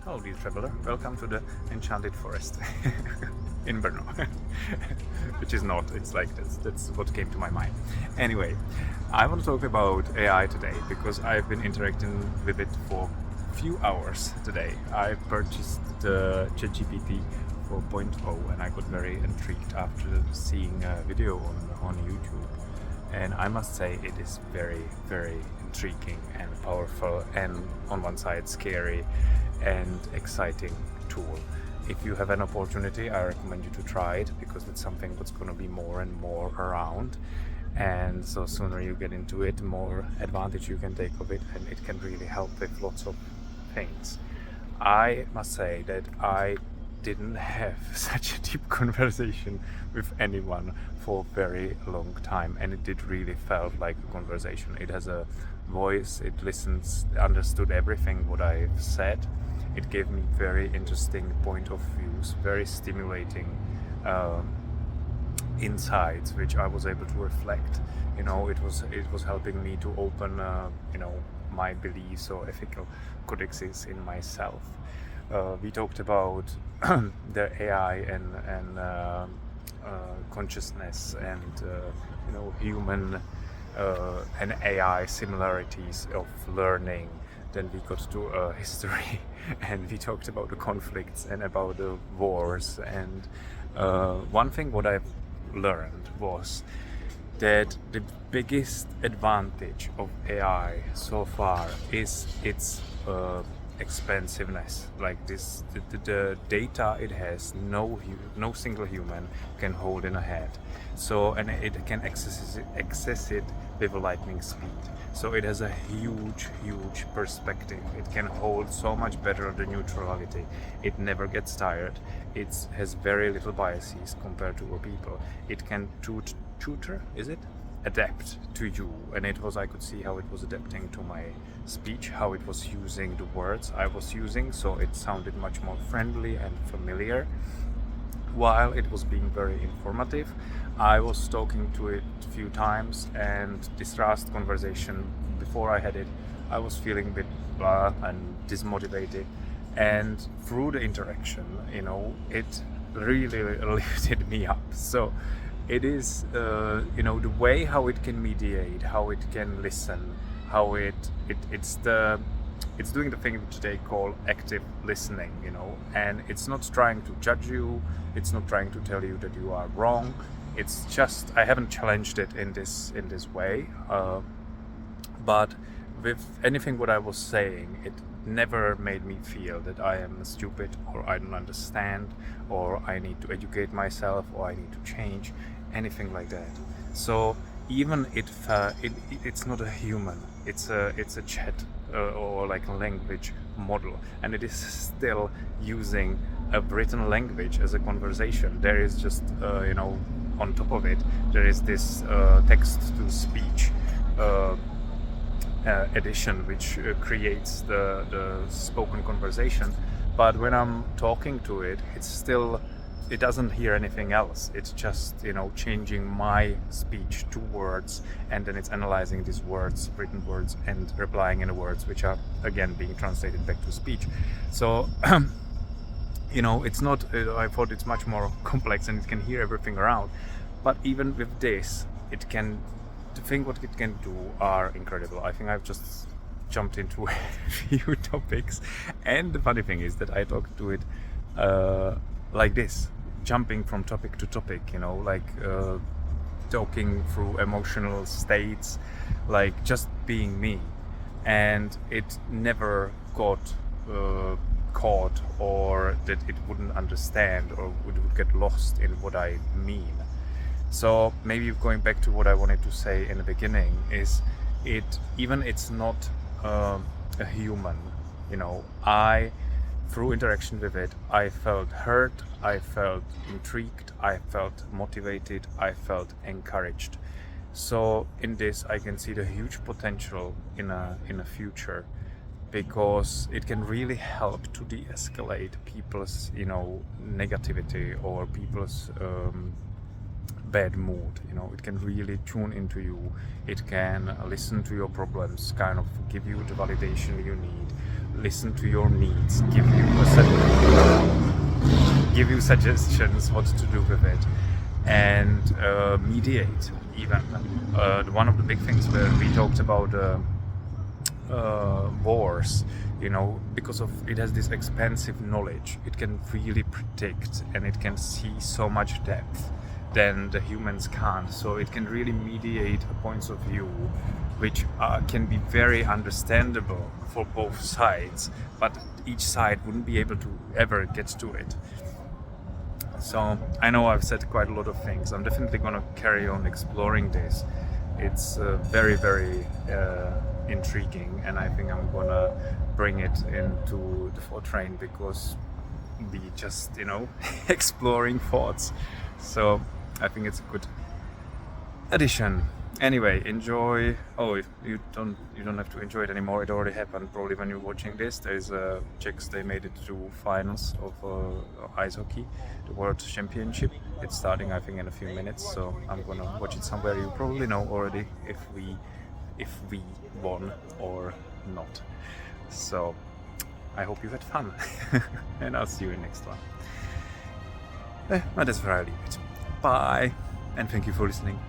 Hello, dear traveler. Welcome to the enchanted forest in Brno, which is not. It's like that's what came to my mind. Anyway, I want to talk about AI today because I've been interacting with it for a few hours today. I purchased the ChatGPT 4.0 and I got very intrigued after seeing a video on YouTube. And I must say it is very, very intriguing and powerful, and on one side scary and exciting tool. If you have an opportunity, I recommend you to try it because it's something that's going to be more and more around. And so sooner you get into it, more advantage you can take of it, and it can really help with lots of things. I must say that I didn't have such a deep conversation with anyone for a very long time, and it did really felt like a conversation. It has a voice, it listens, understood everything what I've said. It gave me very interesting point of views, very stimulating insights which I was able to reflect. It was helping me to open my beliefs or ethical codexes in myself. We talked about the AI and consciousness and human and AI similarities of learning. Then we got to history and we talked about the conflicts and about the wars. And one thing what I've learned was that the biggest advantage of AI so far is its expansiveness. Like this, the data it has, no single human can hold in a head. So, and it can access it with a lightning speed. So it has a huge perspective. It can hold so much better the neutrality. It never gets tired. It has very little biases compared to people. It can tutor, is it? Adapt to you, and I could see how it was adapting to my speech, how it was using the words I was using, so it sounded much more friendly and familiar. While it was being very informative, I was talking to it a few times, and this last conversation before I had it, I was feeling a bit blah and dismotivated, and through the interaction, it really lifted me up. So it is, the way how it can mediate, how it can listen, how it's doing the thing which they call active listening, and it's not trying to judge you, it's not trying to tell you that you are wrong. It's just, I haven't challenged it in this way, but with anything what I was saying, it never made me feel that I am stupid or I don't understand or I need to educate myself or I need to change, anything like that. So even it's not a human, it's a chat or like a language model, and it is still using a written language as a conversation. There is just on top of it there is this text to speech edition which creates the spoken conversation, but when I'm talking to it, it doesn't hear anything else. It's just changing my speech to words, and then it's analyzing these words, written words, and replying in the words which are again being translated back to speech. So it's not, I thought it's much more complex and it can hear everything around, but even with this, the thing what it can do are incredible. I think I've just jumped into a few topics, and the funny thing is that I talked to it like this, jumping from topic to topic, talking through emotional states, like just being me, and it never got caught or that it wouldn't understand or would get lost in what I mean. So maybe going back to what I wanted to say in the beginning is it's not a human, through interaction with it, I felt hurt, I felt intrigued, I felt motivated, I felt encouraged. So in this, I can see the huge potential in a future, because it can really help to de-escalate people's, negativity or people's bad mood. It can really tune into you. It can listen to your problems, kind of give you the validation you need, listen to your needs, give you suggestions what to do with it, and mediate even. One of the big things where we talked about wars, because of it has this expansive knowledge, it can really predict and it can see so much depth than the humans can't. So it can really mediate points of view which can be very understandable for both sides, but each side wouldn't be able to ever get to it. So I know I've said quite a lot of things. I'm definitely going to carry on exploring this. It's very, very intriguing, and I think I'm going to bring it into the fortrain because we just, exploring thoughts. So I think it's a good addition. Anyway, enjoy. Oh, you don't have to enjoy it anymore. It already happened. Probably when you're watching this, there's Czechs. They made it to finals of ice hockey, the World Championship. It's starting, I think, in a few minutes. So I'm gonna watch it somewhere. You probably know already if we won or not. So I hope you had fun, and I'll see you in the next one. And that's where I leave it. Bye, and thank you for listening.